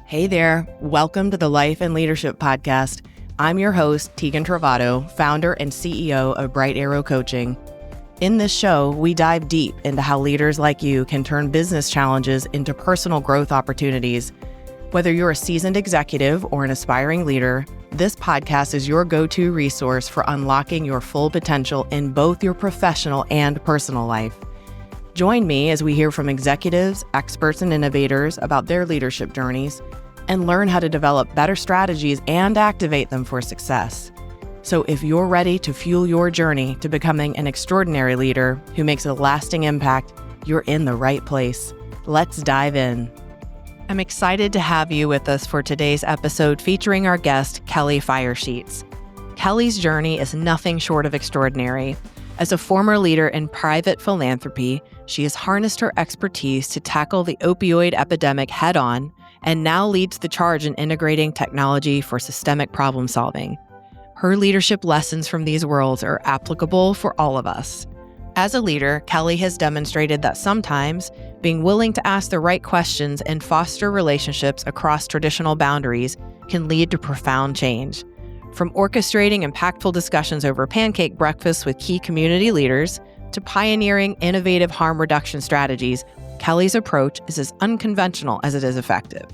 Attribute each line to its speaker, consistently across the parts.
Speaker 1: Hey there, welcome to the Life and Leadership Podcast. I'm your host, Tegan Travato, founder and CEO of Bright Arrow Coaching. In this show, we dive deep into how leaders like you can turn business challenges into personal growth opportunities. Whether you're a seasoned executive or an aspiring leader, this podcast is your go-to resource for unlocking your full potential in both your professional and personal life. Join me as we hear from executives, experts, and innovators about their leadership journeys and learn how to develop better strategies and activate them for success. So if you're ready to fuel your journey to becoming an extraordinary leader who makes a lasting impact, you're in the right place. Let's dive in. I'm excited to have you with us for today's episode featuring our guest, Kelly Firesheets. Kelly's journey is nothing short of extraordinary. As a former leader in private philanthropy, she has harnessed her expertise to tackle the opioid epidemic head-on and now leads the charge in integrating technology for systemic problem solving. Her leadership lessons from these worlds are applicable for all of us. As a leader, Kelly has demonstrated that sometimes being willing to ask the right questions and foster relationships across traditional boundaries can lead to profound change. From orchestrating impactful discussions over pancake breakfasts with key community leaders to pioneering innovative harm reduction strategies, Kelly's approach is as unconventional as it is effective.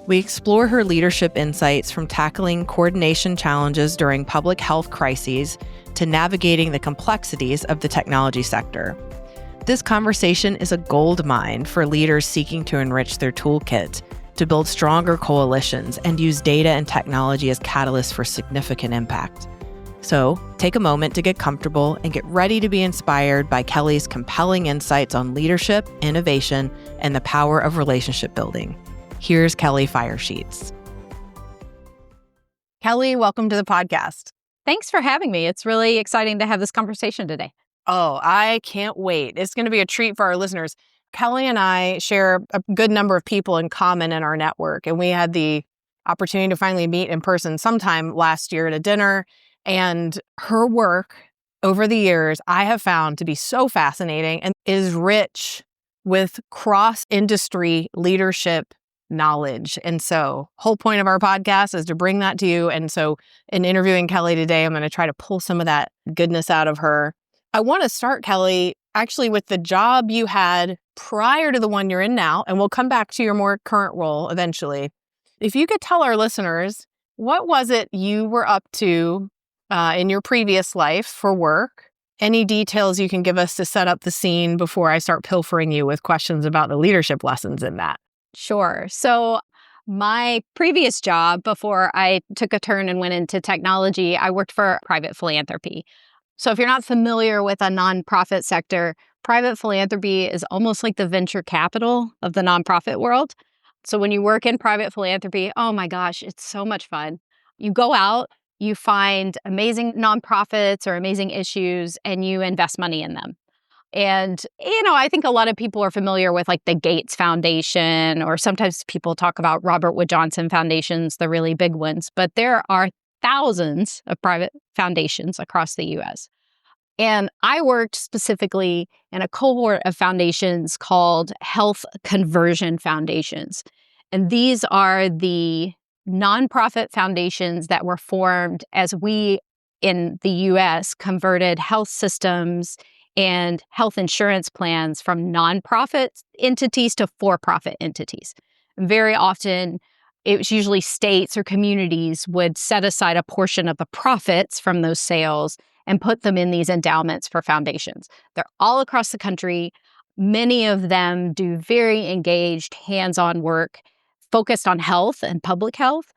Speaker 1: We explore her leadership insights from tackling coordination challenges during public health crises to navigating the complexities of the technology sector. This conversation is a gold mine for leaders seeking to enrich their toolkit, to build stronger coalitions, and use data and technology as catalysts for significant impact. So, take a moment to get comfortable and get ready to be inspired by Kelly's compelling insights on leadership, innovation, and the power of relationship building. Here's Kelly Firesheets. Kelly, welcome to the podcast.
Speaker 2: Thanks for having me. It's really exciting to have this conversation today.
Speaker 1: Oh, I can't wait. It's going to be a treat for our listeners. Kelly and I share a good number of people in common in our network, and we had the opportunity to finally meet in person sometime last year at a dinner. And her work over the years, I have found to be so fascinating and is rich with cross-industry leadership knowledge. And so whole point of our podcast is to bring that to you. And so in interviewing Kelly today, I'm going to try to pull some of that goodness out of her. I want to start, Kelly, actually with the job you had prior to the one you're in now, and we'll come back to your more current role eventually. If you could tell our listeners, what was it you were up to in your previous life for work? Any details you can give us to set up the scene before I start pilfering you with questions about the leadership lessons in that?
Speaker 2: Sure. So my previous job, before I took a turn and went into technology, I worked for private philanthropy. So if you're not familiar with a nonprofit sector, private philanthropy is almost like the venture capital of the nonprofit world. So when you work in private philanthropy, oh my gosh, it's so much fun. You go out, you find amazing nonprofits or amazing issues, and you invest money in them. And, I think a lot of people are familiar with like the Gates Foundation, or sometimes people talk about Robert Wood Johnson foundations, the really big ones. But there are thousands of private foundations across the U.S. And I worked specifically in a cohort of foundations called Health Conversion Foundations. And these are the nonprofit foundations that were formed as we in the U.S. converted health systems and health insurance plans from nonprofit entities to for-profit entities. Very often, it was usually states or communities would set aside a portion of the profits from those sales and put them in these endowments for foundations. They're all across the country. Many of them do very engaged, hands-on work focused on health and public health.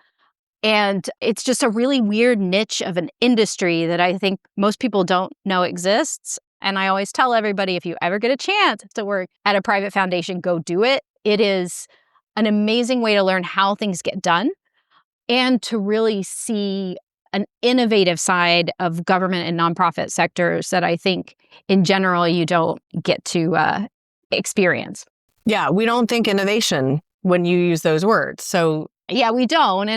Speaker 2: And it's just a really weird niche of an industry that I think most people don't know exists. And I always tell everybody, if you ever get a chance to work at a private foundation, go do it. It is an amazing way to learn how things get done and to really see an innovative side of government and nonprofit sectors that I think in general you don't get to experience.
Speaker 1: Yeah, we don't think innovation when you use those words. So
Speaker 2: yeah, we don't.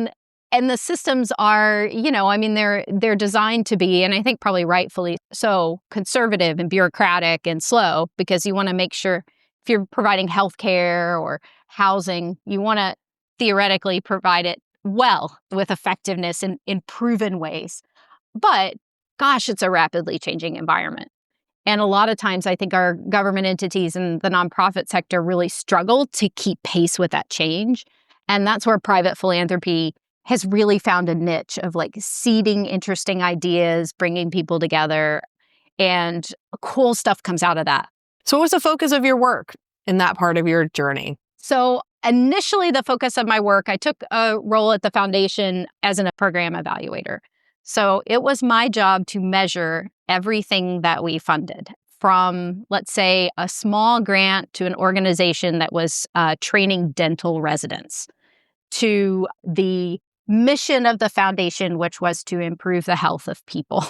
Speaker 2: And the systems are, they're designed to be, and I think probably rightfully so, conservative and bureaucratic and slow, because you want to make sure if you're providing healthcare or housing, you want to theoretically provide it well with effectiveness in proven ways. But gosh, it's a rapidly changing environment. And a lot of times I think our government entities and the nonprofit sector really struggle to keep pace with that change. And that's where private philanthropy has really found a niche of like seeding interesting ideas, bringing people together, and cool stuff comes out of that.
Speaker 1: So what was the focus of your work in that part of your journey?
Speaker 2: So initially, the focus of my work, I took a role at the foundation as a program evaluator. So it was my job to measure everything that we funded, from, let's say, a small grant to an organization that was training dental residents, to the mission of the foundation, which was to improve the health of people.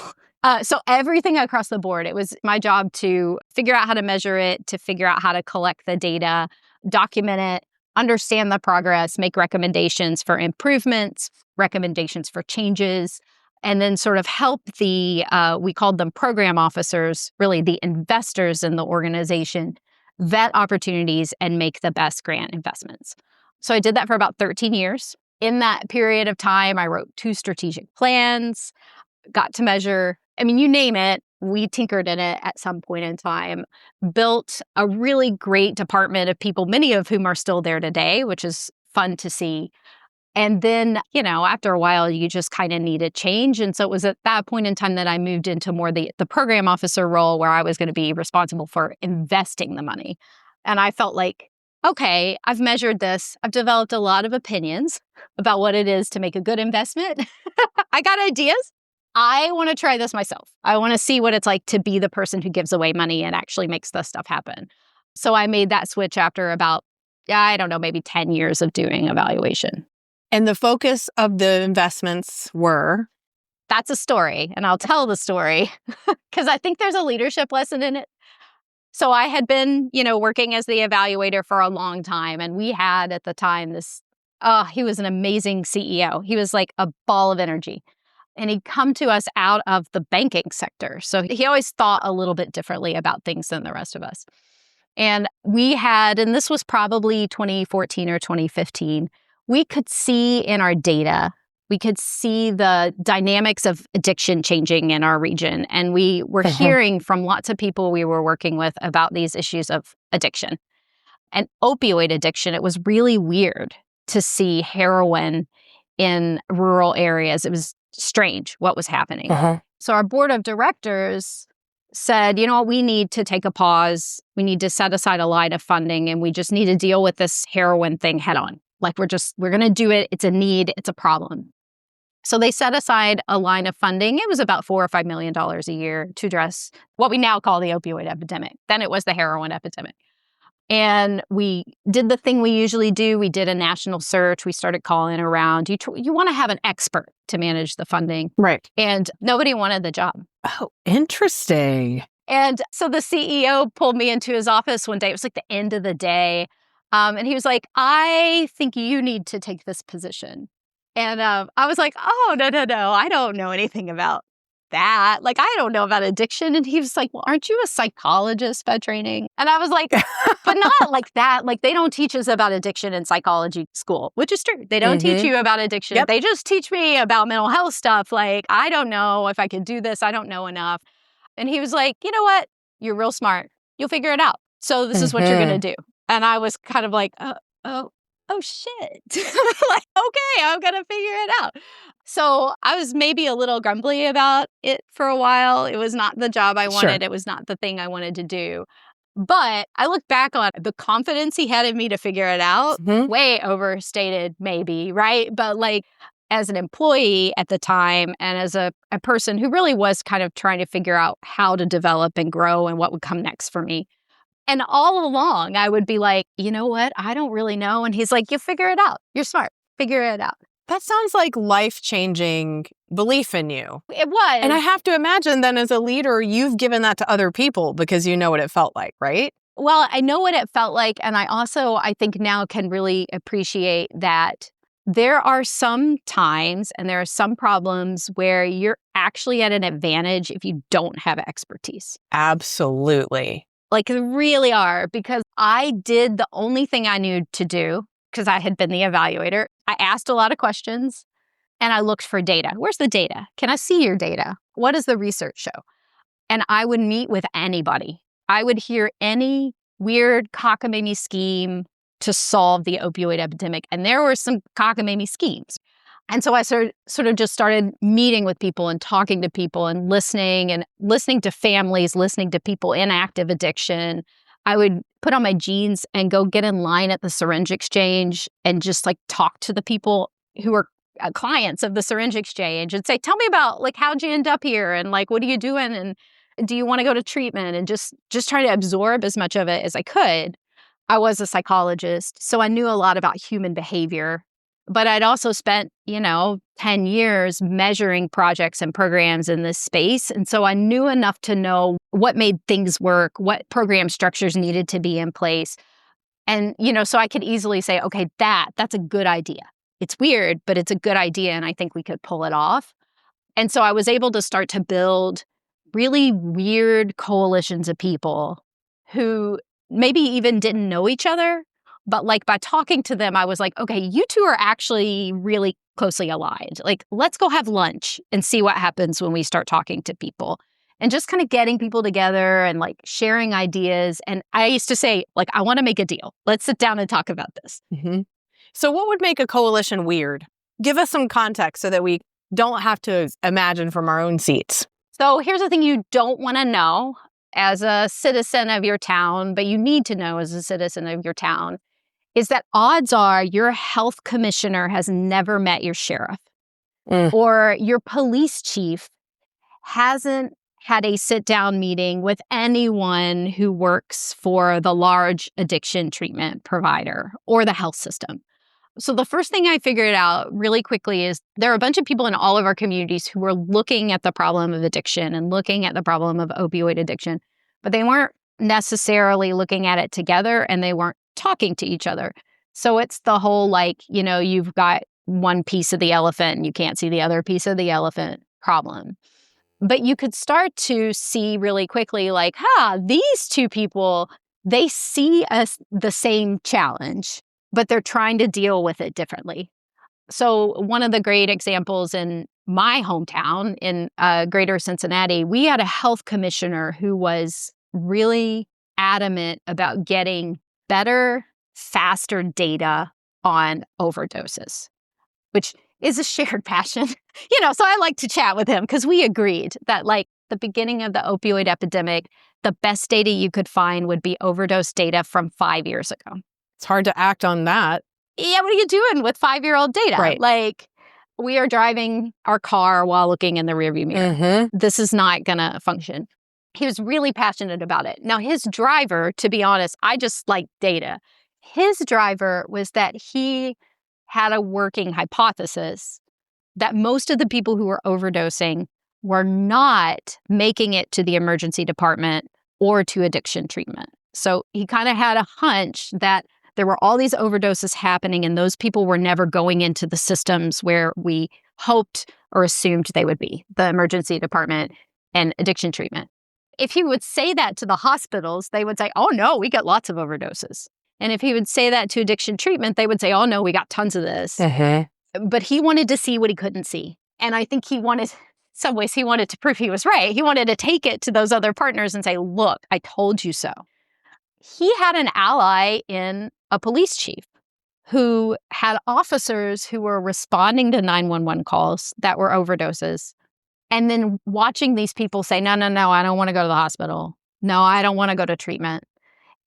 Speaker 2: So everything across the board, it was my job to figure out how to measure it, to figure out how to collect the data, document it, understand the progress, make recommendations for improvements, recommendations for changes, and then sort of help the, we called them program officers, really the investors in the organization, vet opportunities and make the best grant investments. So I did that for about 13 years. In that period of time, I wrote 2 strategic plans, got to measure, I mean, you name it, we tinkered in it at some point in time, built a really great department of people, many of whom are still there today, which is fun to see. And then, after a while, you just kind of needed change. And so it was at that point in time that I moved into more the program officer role, where I was going to be responsible for investing the money. And I felt like, okay, I've measured this. I've developed a lot of opinions about what it is to make a good investment. I got ideas. I want to try this myself. I want to see what it's like to be the person who gives away money and actually makes this stuff happen. So I made that switch after about, I don't know, maybe 10 years of doing evaluation.
Speaker 1: And the focus of the investments were?
Speaker 2: That's a story, and I'll tell the story because I think there's a leadership lesson in it. So I had been, working as the evaluator for a long time, and we had at the time he was an amazing CEO. He was like a ball of energy. And he'd come to us out of the banking sector. So he always thought a little bit differently about things than the rest of us. And and this was probably 2014 or 2015, we could see in our data, we could see the dynamics of addiction changing in our region. And we were hearing from lots of people we were working with about these issues of addiction. And opioid addiction, it was really weird to see heroin in rural areas. It was strange what was happening. So our board of directors said, we need to take a pause. We need to set aside a line of funding, and we just need to deal with this heroin thing head on. Like we're going to do it. It's a need. It's a problem. So they set aside a line of funding. It was about $4 or $5 million a year to address what we now call the opioid epidemic. Then it was the heroin epidemic. And we did the thing we usually do. We did a national search. We started calling around. You want to have an expert to manage the funding.
Speaker 1: Right.
Speaker 2: And nobody wanted the job.
Speaker 1: Oh, interesting.
Speaker 2: And so the CEO pulled me into his office one day. It was like the end of the day. And he was like, I think you need to take this position. And I was like, oh, no. I don't know anything about that. Like, I don't know about addiction. And he was like, well, aren't you a psychologist by training? And I was like, but not like that. Like, they don't teach us about addiction in psychology school, which is true. They don't teach you about addiction. Yep. They just teach me about mental health stuff. Like, I don't know if I could do this. I don't know enough. And he was like, you know what? You're real smart. You'll figure it out. So this is what you're going to do. And I was kind of like, oh shit. Like, okay, I'm going to figure it out. So I was maybe a little grumbly about it for a while. It was not the job I wanted. Sure. It was not the thing I wanted to do. But I look back on the confidence he had in me to figure it out, way overstated maybe, right? But like as an employee at the time and as a person who really was kind of trying to figure out how to develop and grow and what would come next for me. And all along, I would be like, you know what? I don't really know. And he's like, you figure it out. You're smart. Figure it out.
Speaker 1: That sounds like life-changing belief in you.
Speaker 2: It was.
Speaker 1: And I have to imagine then as a leader, you've given that to other people because you know what it felt like, right?
Speaker 2: Well, I know what it felt like. And I think now can really appreciate that there are some times and there are some problems where you're actually at an advantage if you don't have expertise.
Speaker 1: Absolutely.
Speaker 2: Like, they really are, because I did the only thing I knew to do. because I had been the evaluator, I asked a lot of questions and I looked for data. Where's the data? Can I see your data? What does the research show? And I would meet with anybody. I would hear any weird cockamamie scheme to solve the opioid epidemic. And there were some cockamamie schemes. And so I sort of just started meeting with people and talking to people and listening to families, listening to people in active addiction. I would put on my jeans and go get in line at the syringe exchange and just like talk to the people who were clients of the syringe exchange and say, tell me about like, how'd you end up here? And like, what are you doing? And do you want to go to treatment? And just try to absorb as much of it as I could. I was a psychologist, so I knew a lot about human behavior, but I'd also spent, 10 years measuring projects and programs in this space. And so I knew enough to know what made things work, what program structures needed to be in place. And, so I could easily say, okay, that's a good idea. It's weird, but it's a good idea. And I think we could pull it off. And so I was able to start to build really weird coalitions of people who maybe even didn't know each other. But like by talking to them, I was like, okay, you two are actually really closely aligned. Like, let's go have lunch and see what happens when we start talking to people. And just kind of getting people together and like sharing ideas. And I used to say, like, I want to make a deal. Let's sit down and talk about this.
Speaker 1: Mm-hmm. So what would make a coalition weird? Give us some context so that we don't have to imagine from our own seats.
Speaker 2: So here's the thing you don't want to know as a citizen of your town, but you need to know as a citizen of your town, is that odds are your health commissioner has never met your sheriff or your police chief hasn't had a sit-down meeting with anyone who works for the large addiction treatment provider or the health system. So the first thing I figured out really quickly is there are a bunch of people in all of our communities who were looking at the problem of addiction and looking at the problem of opioid addiction, but they weren't necessarily looking at it together and they weren't talking to each other. So it's the whole like, you've got one piece of the elephant and you can't see the other piece of the elephant problem. But you could start to see really quickly like, these two people, they see the same challenge, but they're trying to deal with it differently. So one of the great examples in my hometown in greater Cincinnati, we had a health commissioner who was really adamant about getting better, faster data on overdoses, which is a shared passion. So I like to chat with him because we agreed that like the beginning of the opioid epidemic, the best data you could find would be overdose data from 5 years ago.
Speaker 1: It's hard to act on that.
Speaker 2: Yeah, what are you doing with 5-year-old data?
Speaker 1: Right.
Speaker 2: Like, we are driving our car while looking in the rearview mirror.
Speaker 1: Mm-hmm.
Speaker 2: This is not going to function. He was really passionate about it. Now, his driver, to be honest, I just like data. His driver was that he had a working hypothesis that most of the people who were overdosing were not making it to the emergency department or to addiction treatment. So he kind of had a hunch that there were all these overdoses happening and those people were never going into the systems where we hoped or assumed they would be, the emergency department and addiction treatment. If he would say that to the hospitals, they would say, oh no, we get lots of overdoses. And if he would say that to addiction treatment, they would say, oh no, we got tons of this. But he wanted to see what he couldn't see. And I think in some ways, he wanted to prove he was right. He wanted to take it to those other partners and say, look, I told you so. He had an ally in a police chief who had officers who were responding to 911 calls that were overdoses. And then watching these people say, no, I don't want to go to the hospital. No, I don't want to go to treatment.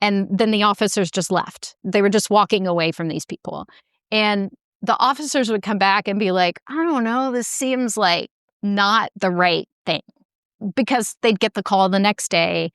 Speaker 2: And then the officers just left. They were just walking away from these people. And the officers would come back and be like, I don't know, this seems like not the right thing. Because they'd get the call the next day.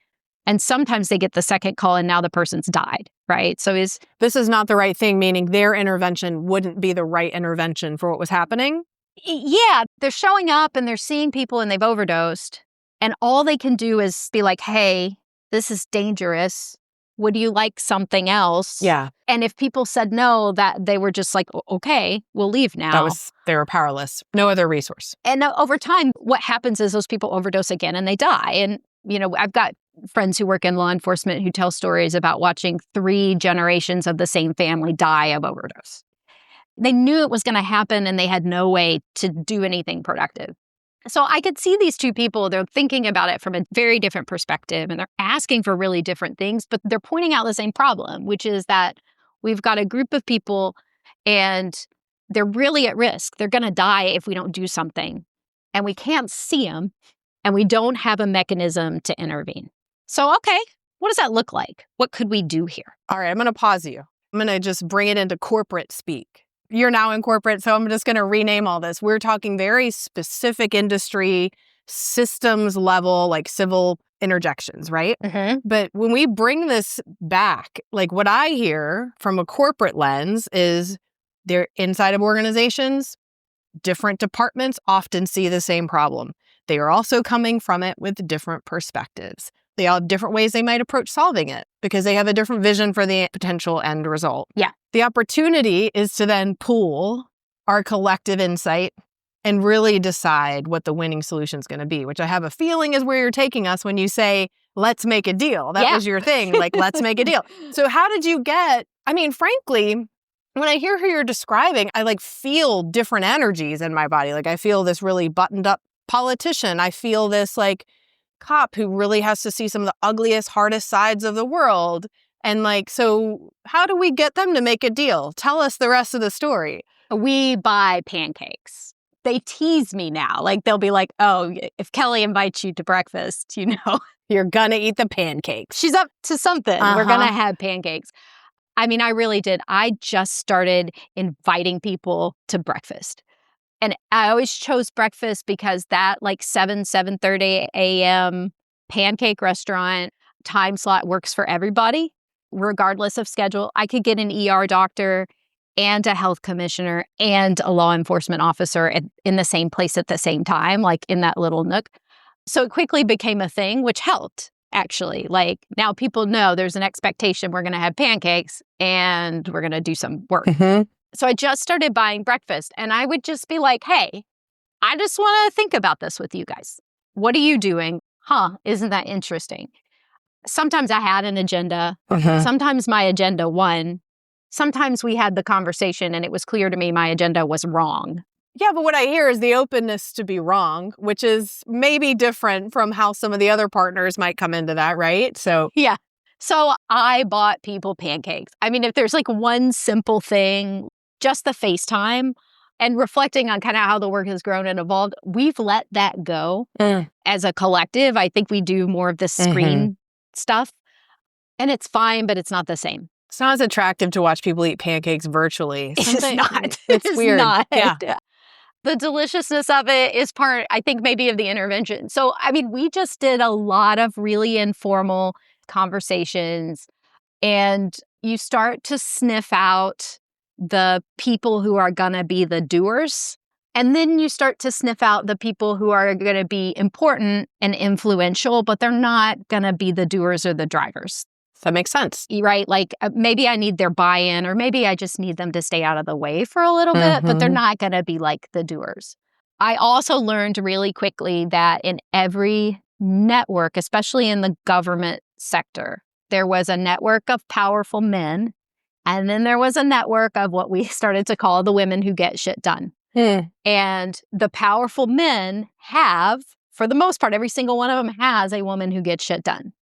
Speaker 2: And sometimes they get the second call and now the person's died, right? So
Speaker 1: this is not the right thing, meaning their intervention wouldn't be the right intervention for what was happening?
Speaker 2: Yeah, they're showing up and they're seeing people and they've overdosed. And all they can do is be like, hey, this is dangerous. Would you like something else?
Speaker 1: Yeah.
Speaker 2: And if people said no, that they were just like, okay, we'll leave now.
Speaker 1: They were powerless. No other resource.
Speaker 2: And over time, what happens is those people overdose again and they die. And, I've got friends who work in law enforcement who tell stories about watching 3 generations of the same family die of overdose. They knew it was going to happen and they had no way to do anything productive. So I could see these two people, they're thinking about it from a very different perspective and they're asking for really different things, but they're pointing out the same problem, which is that we've got a group of people and they're really at risk. They're going to die if we don't do something. And we can't see them and we don't have a mechanism to intervene. So, okay, what does that look like? What could we do here?
Speaker 1: All right, I'm going to pause you. I'm going to just bring it into corporate speak. You're now in corporate, so I'm just going to rename all this. We're talking very specific industry, systems level, like civil interjections, right?
Speaker 2: Mm-hmm.
Speaker 1: But when we bring this back, like what I hear from a corporate lens is they're inside of organizations, different departments often see the same problem. They are also coming from it with different perspectives. They all have different ways they might approach solving it because they have a different vision for the potential end result.
Speaker 2: Yeah.
Speaker 1: The opportunity is to then pool our collective insight and really decide what the winning solution is going to be, which I have a feeling is where you're taking us when you say, let's make a deal. That was your thing, like, let's make a deal. So how did you get, I mean, frankly, when I hear who you're describing, I like feel different energies in my body. Like I feel this really buttoned up politician. I feel this like cop who really has to see some of the ugliest, hardest sides of the world. And like, so how do we get them to make a deal? Tell us the rest of the story.
Speaker 2: We buy pancakes. They tease me now. Like they'll be like, oh, if Kelly invites you to breakfast, you know,
Speaker 1: you're gonna eat the pancakes.
Speaker 2: She's up to something. We're gonna have pancakes. I mean, I really did. I just started inviting people to breakfast. And I always chose breakfast because that like 7:30 a.m. pancake restaurant time slot works for everybody, regardless of schedule. I could get an ER doctor and a health commissioner and a law enforcement officer in the same place at the same time, like in that little nook. So it quickly became a thing, which helped, actually. Like now people know there's an expectation we're going to have pancakes and we're going to do some work.
Speaker 1: Mm-hmm.
Speaker 2: So I just started buying breakfast and I would just be like, hey, I just want to think about this with you guys. What are you doing? Isn't that interesting? Sometimes I had an agenda. Sometimes my agenda won. Sometimes we had the conversation and it was clear to me my agenda was wrong.
Speaker 1: Yeah, but what I hear is the openness to be wrong, which is maybe different from how some of the other partners might come into that, right? So
Speaker 2: yeah. So I bought people pancakes. I mean, if there's like one simple thing, just the FaceTime and reflecting on kind of how the work has grown and evolved, we've let that go as a collective. I think we do more of the screen stuff and it's fine, but it's not the same.
Speaker 1: It's not as attractive to watch people eat pancakes virtually.
Speaker 2: It's not.
Speaker 1: It's weird.
Speaker 2: Not.
Speaker 1: Yeah.
Speaker 2: The deliciousness of it is part, I think, maybe of the intervention. So, I mean, we just did a lot of really informal conversations and you start to sniff out the people who are going to be the doers. And then you start to sniff out the people who are going to be important and influential, but they're not going to be the doers or the drivers.
Speaker 1: That makes sense.
Speaker 2: Right? Like maybe I need their buy-in or maybe I just need them to stay out of the way for a little bit, but they're not going to be like the doers. I also learned really quickly that in every network, especially in the government sector, there was a network of powerful men, and then there was a network of what we started to call the women who get shit done. And the powerful men have, for the most part, every single one of them has a woman who gets shit done.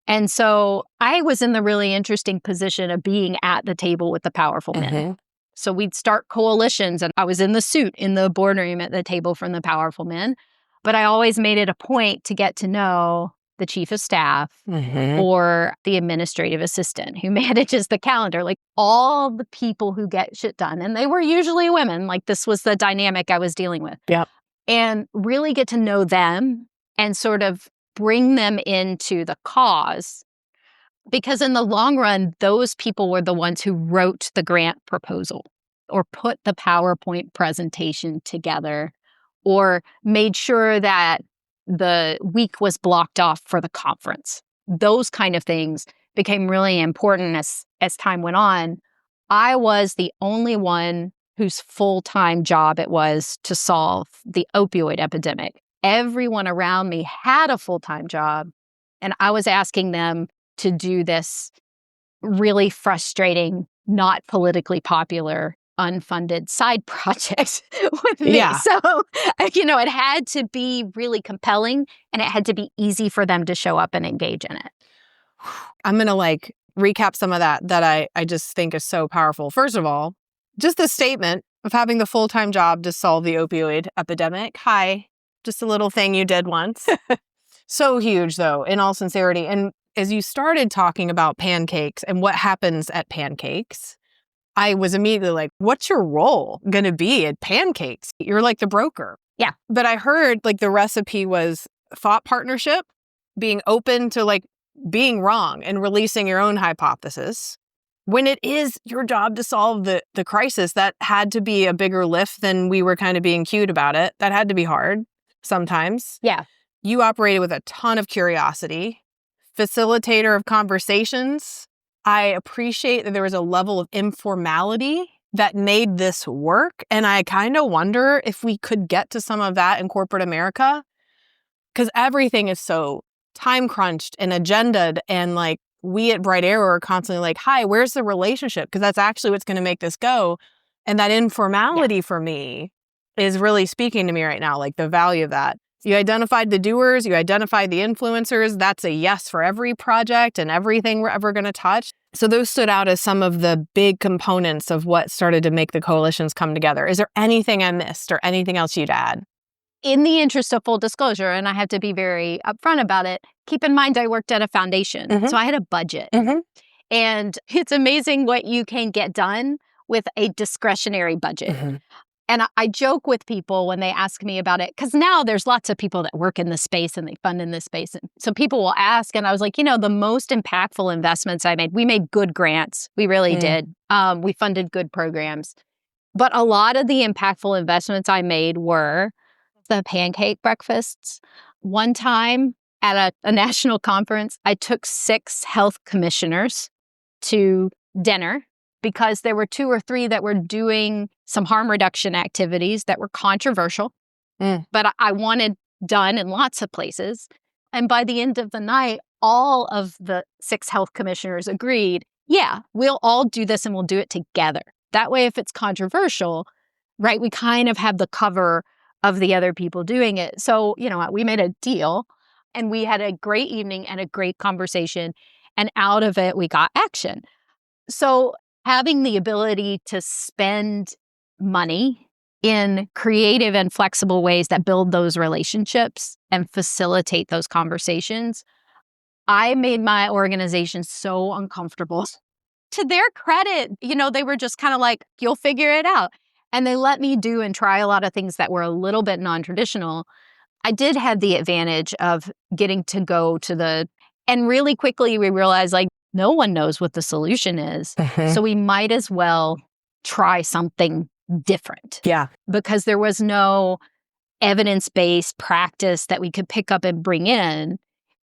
Speaker 2: And so I was in the really interesting position of being at the table with the powerful men. So we'd start coalitions, and I was in the suit in the boardroom at the table from the powerful men. But I always made it a point to get to know the chief of staff or the administrative assistant who manages the calendar, like all the people who get shit done. And they were usually women. Like this was the dynamic I was dealing with.
Speaker 1: Yep.
Speaker 2: And really get to know them and sort of bring them into the cause. Because in the long run, those people were the ones who wrote the grant proposal or put the PowerPoint presentation together or made sure that the week was blocked off for the conference. Those kind of things became really important as time went on. I was the only one whose full-time job it was to solve the opioid epidemic. Everyone around me had a full-time job. And I was asking them to do this really frustrating, not politically popular, unfunded side project with me.
Speaker 1: Yeah.
Speaker 2: So, it had to be really compelling and it had to be easy for them to show up and engage in it.
Speaker 1: I'm going to recap some of that I just think is so powerful. First of all, just the statement of having the full-time job to solve the opioid epidemic. Hi, just a little thing you did once. So huge, though, in all sincerity. And as you started talking about pancakes and what happens at pancakes, I was immediately like, what's your role going to be at pancakes? You're like the broker.
Speaker 2: Yeah.
Speaker 1: But I heard the recipe was thought partnership, being open to being wrong and releasing your own hypothesis. When it is your job to solve the crisis, that had to be a bigger lift than we were kind of being cute about it. That had to be hard sometimes.
Speaker 2: Yeah.
Speaker 1: You operated with a ton of curiosity, facilitator of conversations. I appreciate that there was a level of informality that made this work. And I kind of wonder if we could get to some of that in corporate America, because everything is so time crunched and agendaed. And we at Bright Arrow are constantly like, hi, where's the relationship? Because that's actually what's going to make this go. And that informality for me is really speaking to me right now, the value of that. You identified the doers, you identified the influencers. That's a yes for every project and everything we're ever going to touch. So those stood out as some of the big components of what started to make the coalitions come together. Is there anything I missed or anything else you'd add?
Speaker 2: In the interest of full disclosure, and I have to be very upfront about it, keep in mind I worked at a foundation, so I had a budget. And it's amazing what you can get done with a discretionary budget. And I joke with people when they ask me about it, because now there's lots of people that work in this space and they fund in this space. And so people will ask, and I was like, the most impactful investments I made, we made good grants. We really did. We funded good programs. But a lot of the impactful investments I made were the pancake breakfasts. One time at a national conference, I took 6 health commissioners to dinner because there were 2 or 3 that were doing some harm reduction activities that were controversial, but I wanted done in lots of places. And by the end of the night, all of the 6 health commissioners agreed, yeah, we'll all do this and we'll do it together. That way, if it's controversial, right, we kind of have the cover of the other people doing it. So, we made a deal and we had a great evening and a great conversation. And out of it, we got action. So having the ability to spend money in creative and flexible ways that build those relationships and facilitate those conversations, I made my organization so uncomfortable. To their credit, they were just kind of like, you'll figure it out. And they let me do and try a lot of things that were a little bit non-traditional. I did have the advantage of getting to go to and really quickly we realized no one knows what the solution is. So we might as well try something different.
Speaker 1: Yeah.
Speaker 2: Because there was no evidence-based practice that we could pick up and bring in.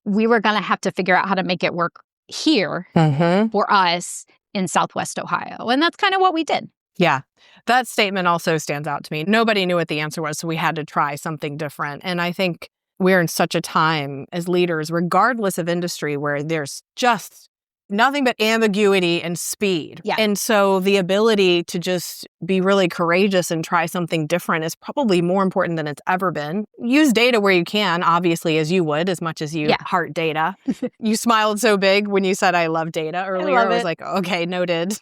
Speaker 2: We were going to have to figure out how to make it work here for us in Southwest Ohio. And that's kind of what we did.
Speaker 1: Yeah. That statement also stands out to me. Nobody knew what the answer was, so we had to try something different. And I think we're in such a time as leaders, regardless of industry, where there's just nothing but ambiguity and speed.
Speaker 2: Yeah.
Speaker 1: And so the ability to just be really courageous and try something different is probably more important than it's ever been. Use data where you can, obviously, as you would, as much as you heart data. You smiled so big when you said I love data earlier. I was like, okay, noted.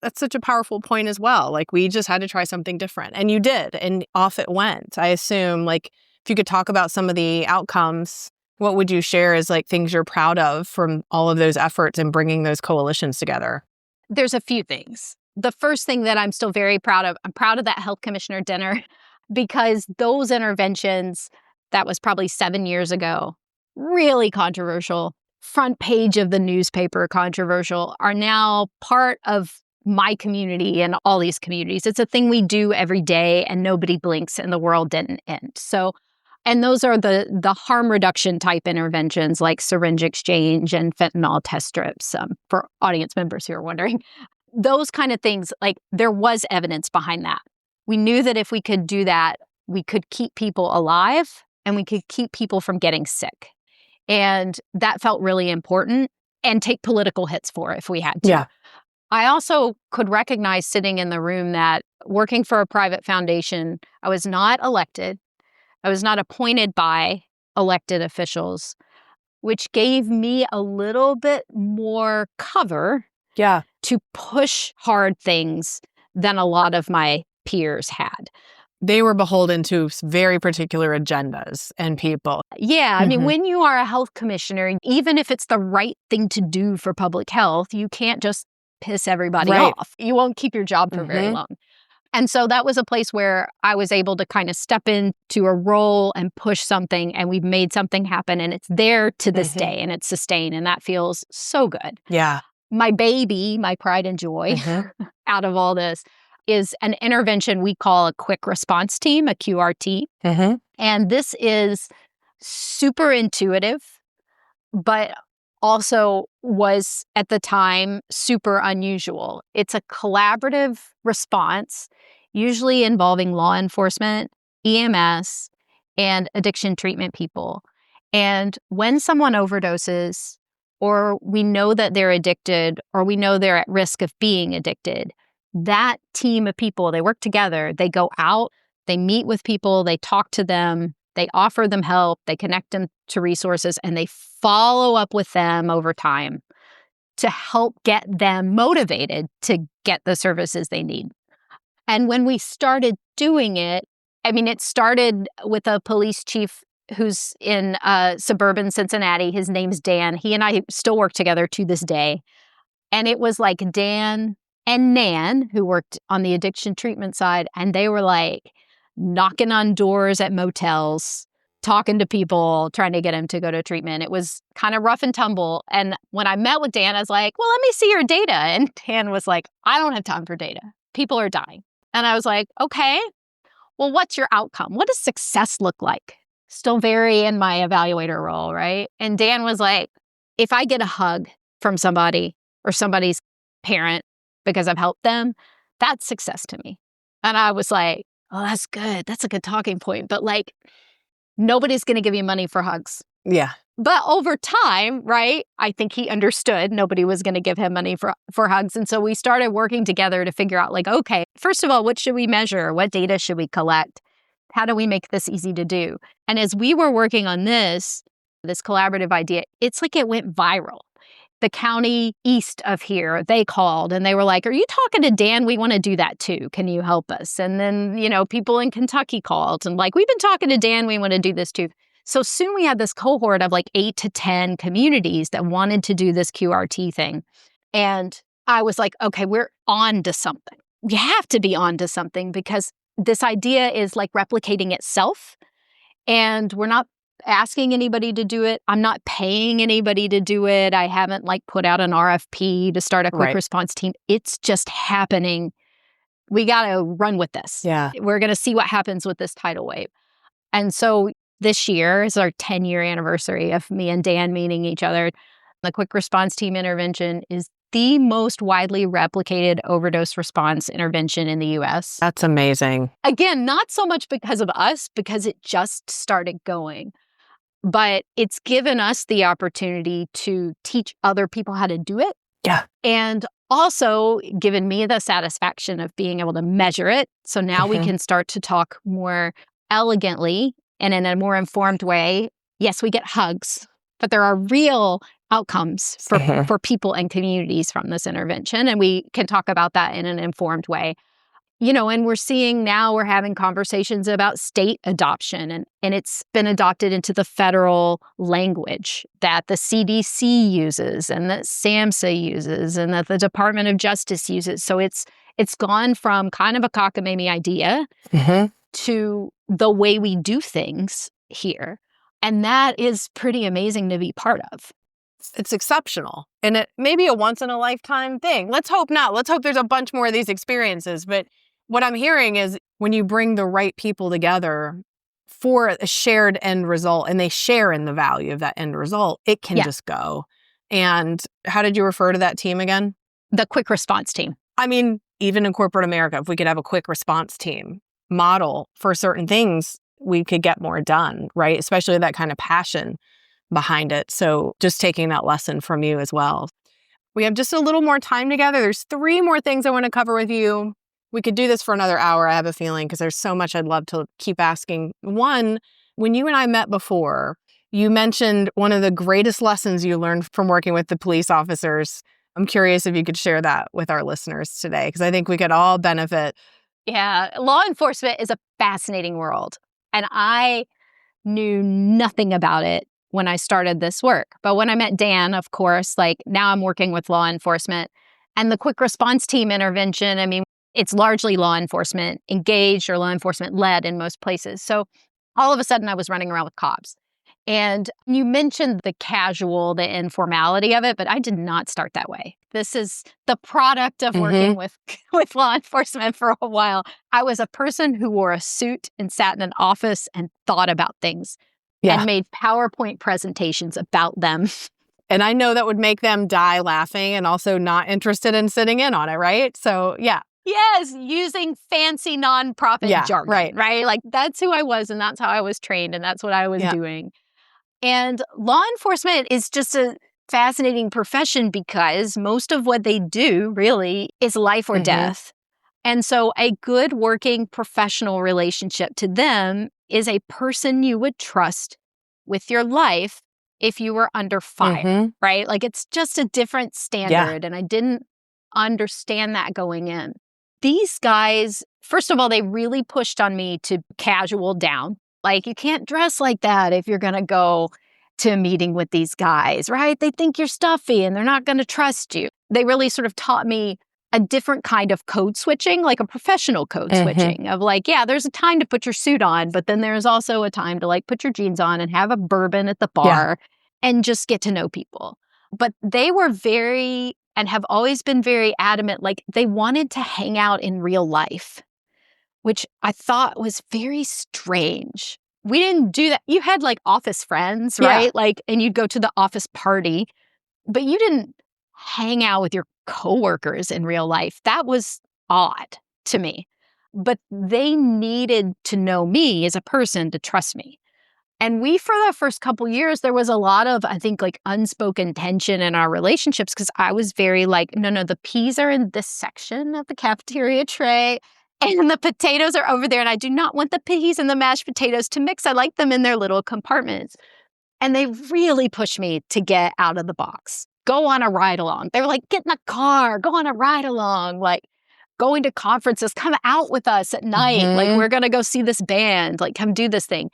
Speaker 1: That's such a powerful point as well. We just had to try something different. And you did. And off it went. I assume, if you could talk about some of the outcomes, what would you share as things you're proud of from all of those efforts and bringing those coalitions together?
Speaker 2: There's a few things. The first thing that I'm still very proud of, I'm proud of that health commissioner dinner because those interventions, that was probably 7 years ago, really controversial, front page of the newspaper controversial, are now part of my community and all these communities. It's a thing we do every day and nobody blinks and the world didn't end. So, and those are the harm reduction type interventions like syringe exchange and fentanyl test strips, for audience members who are wondering. Those kind of things, there was evidence behind that. We knew that if we could do that, we could keep people alive and we could keep people from getting sick. And that felt really important, and take political hits for it if we had to.
Speaker 1: Yeah.
Speaker 2: I also could recognize sitting in the room that working for a private foundation, I was not elected. I was not appointed by elected officials, which gave me a little bit more cover
Speaker 1: Yeah.
Speaker 2: to push hard things than a lot of my peers had.
Speaker 1: They were beholden to very particular agendas and people.
Speaker 2: Yeah, I mean, when you are a health commissioner, even if it's the right thing to do for public health, you can't just piss everybody
Speaker 1: Right.
Speaker 2: off. You won't keep your job for very long. And so that was a place where I was able to kind of step into a role and push something, and we've made something happen, and it's there to this day, and it's sustained, and that feels so good.
Speaker 1: Yeah.
Speaker 2: My baby, my pride and joy out of all this is an intervention we call a quick response team, a QRT. And this is super intuitive, but also was at the time super unusual. It's a collaborative response, usually involving law enforcement, EMS, and addiction treatment people. And when someone overdoses, or we know that they're addicted, or we know they're at risk of being addicted, that team of people, they work together, they go out, they meet with people, they talk to them, they offer them help, they connect them to resources, and they follow up with them over time to help get them motivated to get the services they need. And when we started doing it, I mean, it started with a police chief who's in suburban Cincinnati. His name's Dan. He and I still work together to this day. And it was like Dan and Nan, who worked on the addiction treatment side, and they were like knocking on doors at motels, talking to people, trying to get them to go to treatment. It was kind of rough and tumble. And when I met with Dan, I was like, well, let me see your data. And Dan was like, I don't have time for data. People are dying. And I was like, okay, well, what's your outcome? What does success look like? Still very in my evaluator role, right? And Dan was like, if I get a hug from somebody or somebody's parent because I've helped them, that's success to me. And I was like, oh, that's good. That's a good talking point. But like, nobody's going to give you money for hugs.
Speaker 1: Yeah.
Speaker 2: But over time, right, I think he understood nobody was going to give him money for hugs. And so we started working together to figure out, like, okay, first of all, what should we measure? What data should we collect? How do we make this easy to do? And as we were working on this collaborative idea, it's like it went viral. The county east of here, they called and they were like, are you talking to Dan? We want to do that too. Can you help us? And then, people in Kentucky called and like, we've been talking to Dan. We want to do this too. So soon we had this cohort of like 8 to 10 communities that wanted to do this QRT thing. And I was like, okay, we're on to something. You have to be on to something because this idea is like replicating itself. And we're not asking anybody to do it. I'm not paying anybody to do it. I haven't like put out an RFP to start a quick response team. It's just happening. We got to run with this.
Speaker 1: Yeah.
Speaker 2: We're going to see what happens with this tidal wave. And so this year is our 10-year anniversary of me and Dan meeting each other. The quick response team intervention is the most widely replicated overdose response intervention in the U.S.
Speaker 1: That's amazing.
Speaker 2: Again, not so much because of us, because it just started going. But it's given us the opportunity to teach other people how to do it.
Speaker 1: Yeah.
Speaker 2: And also given me the satisfaction of being able to measure it. So now we can start to talk more elegantly and in a more informed way. Yes, we get hugs, but there are real outcomes for people and communities from this intervention. And we can talk about that in an informed way. And we're seeing now we're having conversations about state adoption, and it's been adopted into the federal language that the CDC uses and that SAMHSA uses and that the Department of Justice uses. So it's gone from kind of a cockamamie idea to the way we do things here. And that is pretty amazing to be part of.
Speaker 1: It's exceptional. And it may be a once in a lifetime thing. Let's hope not. Let's hope there's a bunch more of these experiences. But what I'm hearing is when you bring the right people together for a shared end result and they share in the value of that end result, it can just go. And how did you refer to that team again?
Speaker 2: The quick response team.
Speaker 1: I mean, even in corporate America, if we could have a quick response team model for certain things, we could get more done, right? Especially that kind of passion. behind it. So just taking that lesson from you as well. We have just a little more time together. There's 3 more things I want to cover with you. We could do this for another hour, I have a feeling, because there's so much I'd love to keep asking. One, when you and I met before, you mentioned one of the greatest lessons you learned from working with the police officers. I'm curious if you could share that with our listeners today, because I think we could all benefit.
Speaker 2: Yeah, law enforcement is a fascinating world. And I knew nothing about it when I started this work. But when I met Dan, of course, like now I'm working with law enforcement and the quick response team intervention. I mean, it's largely law enforcement engaged or law enforcement led in most places. So all of a sudden I was running around with cops. And you mentioned the casual, the informality of it, but I did not start that way. This is the product of working with law enforcement for a while. I was a person who wore a suit and sat in an office and thought about things and made PowerPoint presentations about them.
Speaker 1: And I know that would make them die laughing and also not interested in sitting in on it, right? So, yeah.
Speaker 2: Yes, using fancy nonprofit jargon,
Speaker 1: right?
Speaker 2: Like that's who I was and that's how I was trained and that's what I was doing. And law enforcement is just a fascinating profession because most of what they do really is life or death. And so a good working professional relationship to them is a person you would trust with your life if you were under fire, right? Like it's just a different standard. And I didn't understand that going in. These guys, first of all, they really pushed on me to casual down. Like, you can't dress like that if you're going to go to a meeting with these guys, right? They think you're stuffy and they're not going to trust you. They really sort of taught me a different kind of code switching, like a professional code switching of like, yeah, there's a time to put your suit on, but then there's also a time to like put your jeans on and have a bourbon at the bar and just get to know people. But they were very, and have always been very adamant, like they wanted to hang out in real life, which I thought was very strange. We didn't do that. You had like office friends, right? Like, and you'd go to the office party, but you didn't hang out with your coworkers in real life. That was odd to me. But they needed to know me as a person to trust me. And we, for the first couple years, there was a lot of, I think, like unspoken tension in our relationships because I was very like, no, the peas are in this section of the cafeteria tray and the potatoes are over there. And I do not want the peas and the mashed potatoes to mix. I like them in their little compartments. And they really pushed me to get out of the box, go on a ride along. They were like, get in the car, go on a ride along, like going to conferences, come out with us at night. Like, we're going to go see this band, like come do this thing.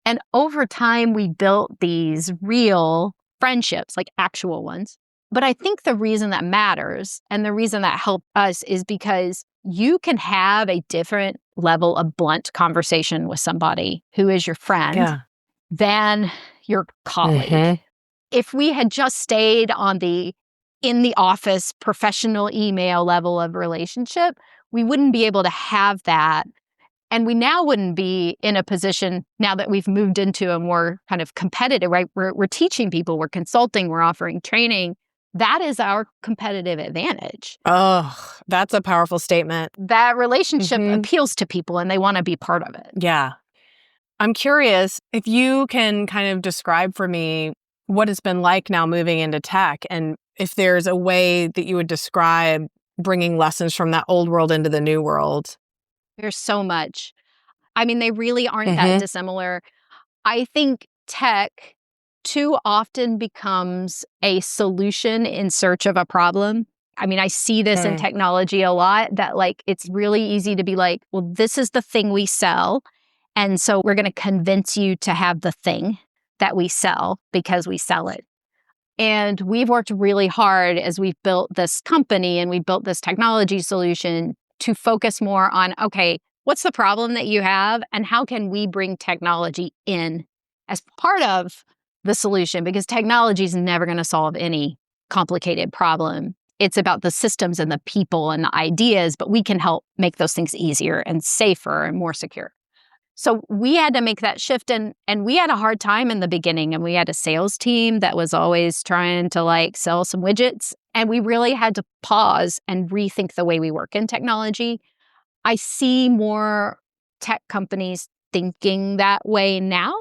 Speaker 2: And over time, we built these real friendships, like actual ones. But I think the reason that matters and the reason that helped us is because you can have a different level of blunt conversation with somebody who is your friend than your colleague. If we had just stayed on the in the office professional email level of relationship, we wouldn't be able to have that. And we now wouldn't be in a position now that we've moved into a more kind of competitive, right? We're teaching people, we're consulting, we're offering training. That is our competitive advantage.
Speaker 1: Oh, that's a powerful statement.
Speaker 2: That relationship appeals to people and they want to be part of it.
Speaker 1: Yeah. I'm curious if you can kind of describe for me what it's been like now moving into tech and if there's a way that you would describe bringing lessons from that old world into the new world.
Speaker 2: There's so much. I mean, they really aren't that dissimilar. I think tech too often becomes a solution in search of a problem. I mean, I see this in technology a lot that like it's really easy to be like, well, this is the thing we sell. And so we're going to convince you to have the thing that we sell because we sell it. And we've worked really hard as we've built this company and we built this technology solution to focus more on, okay, what's the problem that you have and how can we bring technology in as part of the solution? Because technology is never going to solve any complicated problem. It's about the systems and the people and the ideas, but we can help make those things easier and safer and more secure. So we had to make that shift and we had a hard time in the beginning and we had a sales team that was always trying to like sell some widgets and we really had to pause and rethink the way we work in technology. I see more tech companies thinking that way now,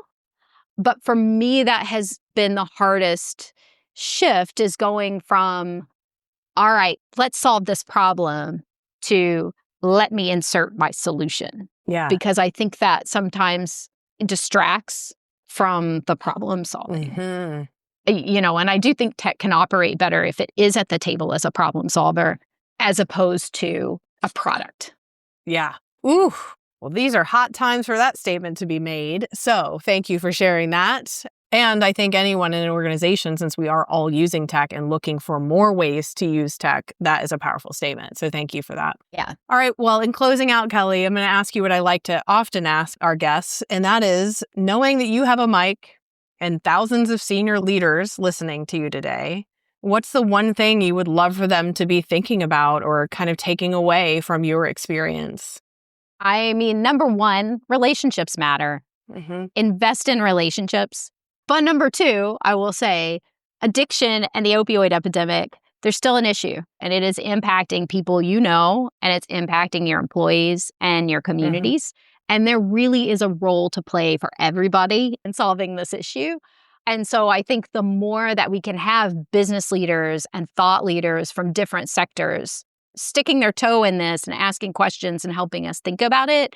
Speaker 2: But for me, that has been the hardest shift, is going from, all right, let's solve this problem, to let me insert my solution.
Speaker 1: Yeah.
Speaker 2: Because I think that sometimes it distracts from the problem solving.
Speaker 1: Mm-hmm.
Speaker 2: And I do think tech can operate better if it is at the table as a problem solver as opposed to a product.
Speaker 1: Yeah. Ooh. Well, these are hot times for that statement to be made. So thank you for sharing that. And I think anyone in an organization, since we are all using tech and looking for more ways to use tech, that is a powerful statement. So thank you for that.
Speaker 2: Yeah.
Speaker 1: All right. Well, in closing out, Kelly, I'm going to ask you what I like to often ask our guests, and that is, knowing that you have a mic and thousands of senior leaders listening to you today, what's the one thing you would love for them to be thinking about or kind of taking away from your experience?
Speaker 2: I mean, number one, relationships matter.
Speaker 1: Mm-hmm.
Speaker 2: Invest in relationships. But number two, I will say, addiction and the opioid epidemic, there's still an issue, and it is impacting people and it's impacting your employees and your communities. And there really is a role to play for everybody in solving this issue. And so I think the more that we can have business leaders and thought leaders from different sectors sticking their toe in this and asking questions and helping us think about it,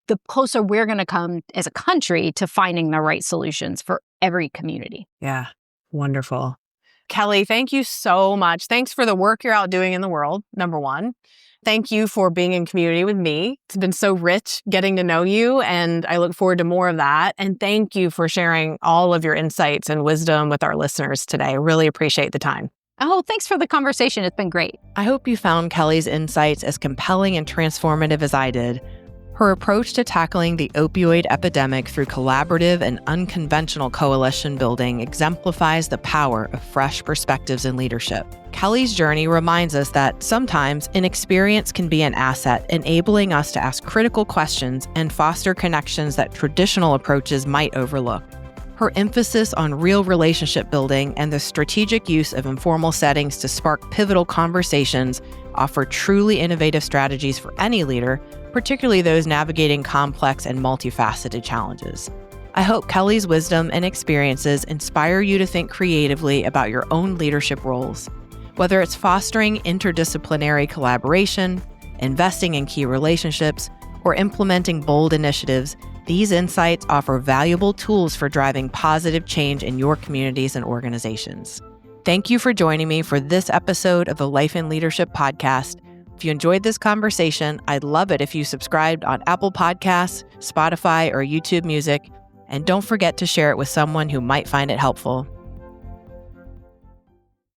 Speaker 2: the closer we're going to come as a country to finding the right solutions for every community.
Speaker 1: Yeah. Wonderful. Kelly, thank you so much. Thanks for the work you're out doing in the world, number one. Thank you for being in community with me. It's been so rich getting to know you, and I look forward to more of that. And thank you for sharing all of your insights and wisdom with our listeners today. I really appreciate the time.
Speaker 2: Oh, thanks for the conversation. It's been great.
Speaker 1: I hope you found Kelly's insights as compelling and transformative as I did. Her approach to tackling the opioid epidemic through collaborative and unconventional coalition building exemplifies the power of fresh perspectives in leadership. Kelly's journey reminds us that sometimes inexperience can be an asset, enabling us to ask critical questions and foster connections that traditional approaches might overlook. Her emphasis on real relationship building and the strategic use of informal settings to spark pivotal conversations offer truly innovative strategies for any leader, particularly those navigating complex and multifaceted challenges. I hope Kelly's wisdom and experiences inspire you to think creatively about your own leadership roles. Whether it's fostering interdisciplinary collaboration, investing in key relationships, or implementing bold initiatives, these insights offer valuable tools for driving positive change in your communities and organizations. Thank you for joining me for this episode of the Life in Leadership podcast. If you enjoyed this conversation, I'd love it if you subscribed on Apple Podcasts, Spotify, or YouTube Music, and don't forget to share it with someone who might find it helpful.